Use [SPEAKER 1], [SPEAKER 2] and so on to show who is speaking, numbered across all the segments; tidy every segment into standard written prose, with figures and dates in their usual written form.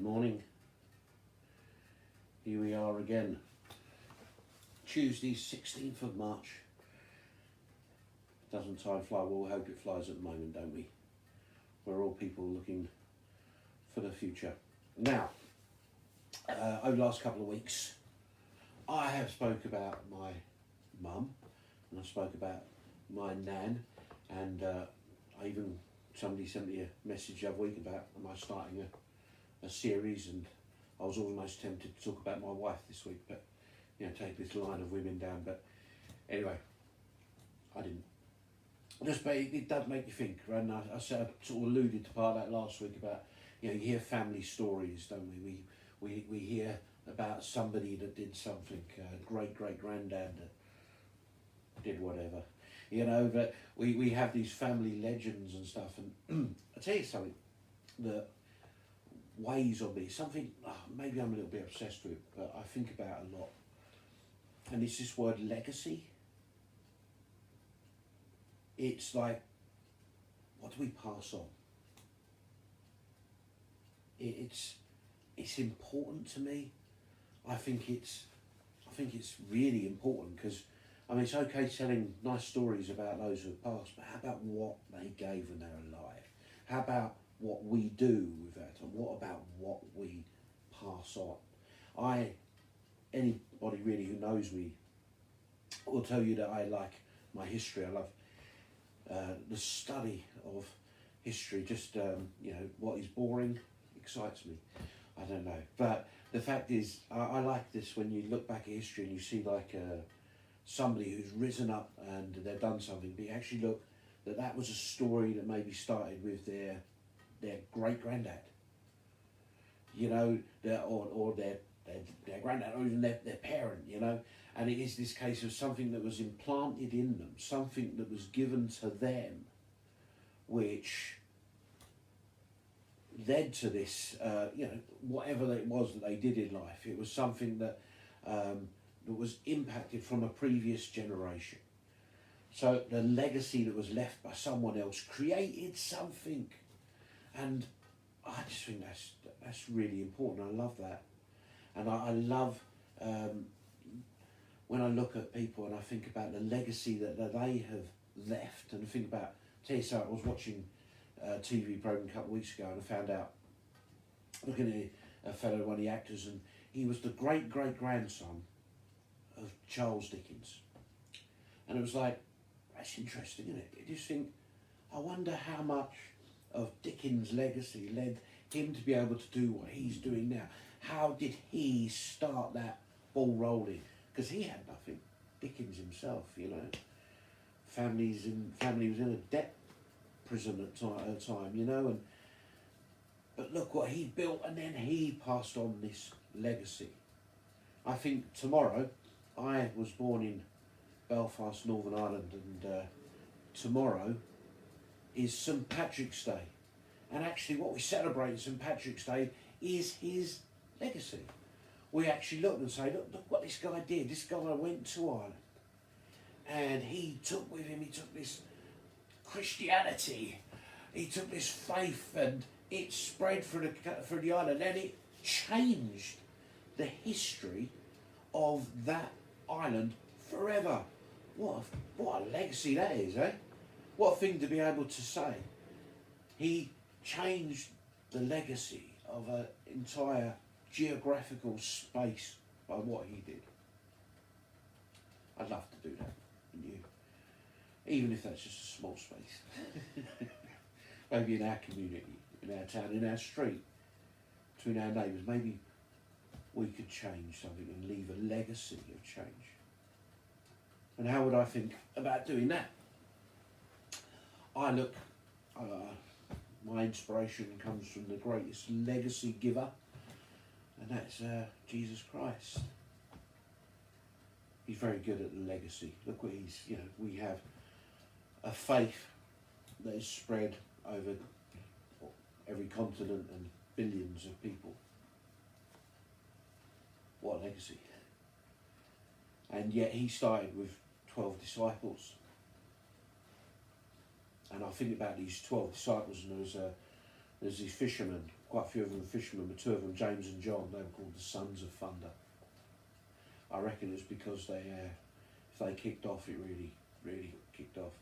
[SPEAKER 1] morning. Here we are again. Tuesday, 16th of March. Doesn't time fly? Well, we hope it flies at the moment, don't we? We're all people looking for the future. Now, over the last couple of weeks, I have spoke about my mum, and I spoke about my nan, and somebody sent me a message the other week about am I starting a series, and I was almost tempted to talk about my wife this week, but take this line of women down. But anyway, I didn't. But it does make you think, and I sort of alluded to part of that last week about you hear family stories, don't we? We hear about somebody that did something, great granddad that did whatever, But we have these family legends and stuff, and I tell you something that weighs on me. Something maybe I'm a little bit obsessed with, but I think about a lot, and it's this word legacy. It's like, what do we pass on? It's important to me. I think it's really important because it's okay telling nice stories about those who have passed, but how about what they gave when they were alive? How about what we do with that, and what about what we pass on? Anybody really who knows me will tell you that I like my history. I love the study of history. Just what is boring excites me. I don't know, but the fact is, I like this when you look back at history and you see somebody who's risen up and they've done something, but you actually look that was a story that maybe started with their great granddad, or their granddad, or even their parent, and it is this case of something that was implanted in them, something that was given to them, which led to this, whatever it was that they did in life. It was something that was impacted from a previous generation. So the legacy that was left by someone else created something, and I just think that's really important. I love that, and I love when I look at people and I think about the legacy that they have left, and I think about. Tell you something, I was watching a TV program a couple of weeks ago, and I found out, looking at a fellow, one of the actors, and he was the great grandson of Charles Dickens, and it was like, that's interesting, isn't it? You just think, I wonder how much of Dickens' legacy led him to be able to do what he's doing now. How did he start that ball rolling? Because he had nothing. Dickens himself, family was in a debt prison at a time, but look what he built, and then he passed on this legacy. I think tomorrow, I was born in Belfast, Northern Ireland, and tomorrow is St Patrick's Day, and actually what we celebrate on St Patrick's Day is his legacy. We actually look and say, look what this guy did. This guy went to Ireland, and he took with him, this Christianity, he took this faith, and it spread through the island, and it changed the history of that island forever. What a legacy that is, eh? What a thing to be able to say. He changed the legacy of an entire geographical space by what he did. I'd love to do that, wouldn't you? Even if that's just a small space. Maybe in our community, in our town, in our street, between our neighbours, maybe we could change something and leave a legacy of change. And how would I think about doing that? My inspiration comes from the greatest legacy giver, and that's Jesus Christ. He's very good at the legacy. Look what we have a faith that is spread over every continent and billions of people. What a legacy. And yet he started with 12 disciples. And I think about these 12 disciples, and there's these fishermen, quite a few of them fishermen, but two of them, James and John, they were called the Sons of Thunder. I reckon it's because if they kicked off, it really kicked off.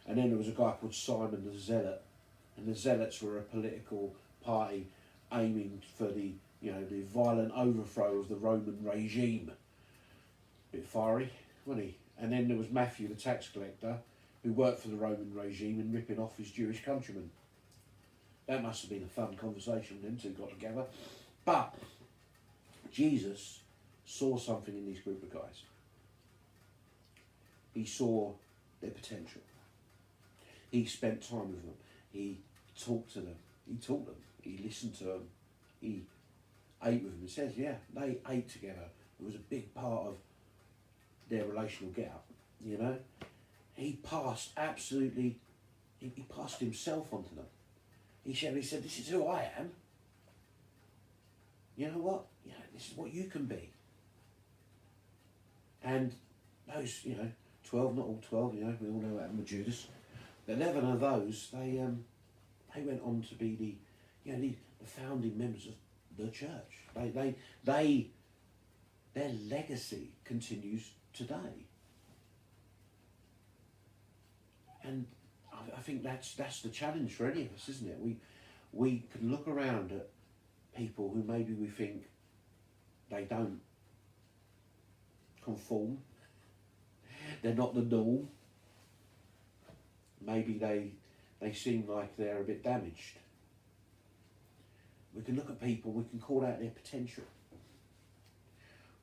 [SPEAKER 1] And then there was a guy called Simon the Zealot, and the Zealots were a political party aiming for the violent overthrow of the Roman regime. Bit fiery, wasn't he? And then there was Matthew the tax collector, who worked for the Roman regime and ripping off his Jewish countrymen. That must have been a fun conversation when them two got together. But Jesus saw something in this group of guys. He saw their potential. He spent time with them. He talked to them. He taught them. He listened to them. He ate with them. It says, yeah, they ate together. It was a big part of their relational get-up, you know. He passed he passed himself onto them. He said, this is who I am. You know what? Yeah, this is what you can be. And those, 12, not all 12, we all know what happened with Judas. 11 of those, they went on to be the founding members of the church. Their legacy continues today. And I think that's the challenge for any of us, isn't it? We can look around at people who maybe we think they don't conform, they're not the norm. Maybe they seem like they're a bit damaged. We can look at people, we can call out their potential.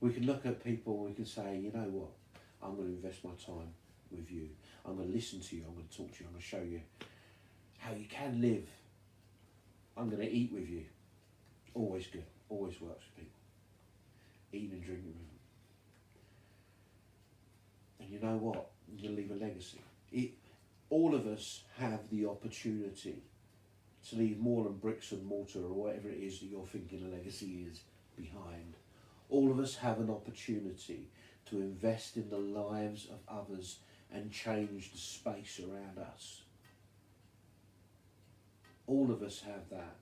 [SPEAKER 1] We can look at people, we can say, you know what, I'm going to invest my time with you. I'm going to listen to you, I'm going to talk to you, I'm going to show you how you can live. I'm going to eat with you. Always good, always works for people. Eating and drinking with them. And you know what? You're going to leave a legacy. All of us have the opportunity to leave more than bricks and mortar or whatever it is that you're thinking a legacy is behind. All of us have an opportunity to invest in the lives of others and change the space around us. All of us have that,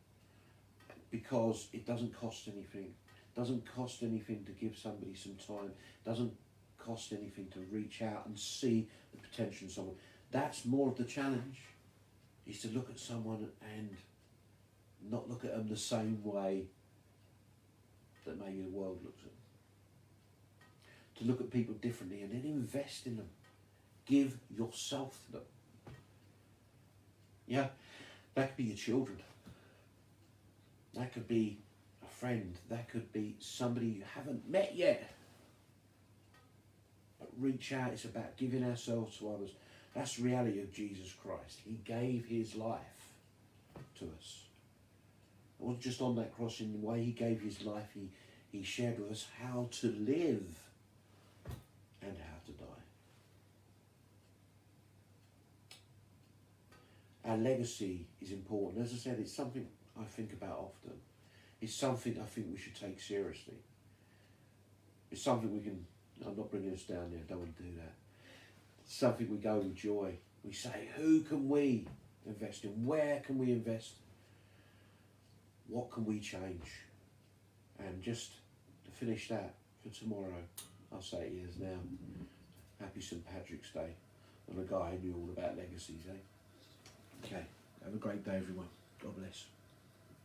[SPEAKER 1] because it doesn't cost anything. It doesn't cost anything to give somebody some time. It doesn't cost anything to reach out and see the potential in someone. That's more of the challenge, is to look at someone and not look at them the same way that maybe the world looks at them. To look at people differently and then invest in them. Give yourself to them. Yeah, that could be your children. That could be a friend. That could be somebody you haven't met yet. But reach out. It's about giving ourselves to others. That's the reality of Jesus Christ. He gave his life to us. It wasn't just on that cross. In the way he gave his life, he shared with us how to live and how to die. Our legacy is important. As I said, it's something I think about often. It's something I think we should take seriously. It's something we can, I'm not bringing us down there, I don't want to do that. It's something we go with joy. We say, who can we invest in? Where can we invest? What can we change? And just to finish that for tomorrow, I'll say it is now. Happy St. Patrick's Day. I'm a guy who knew all about legacies, eh? Okay, have a great day everyone. God bless.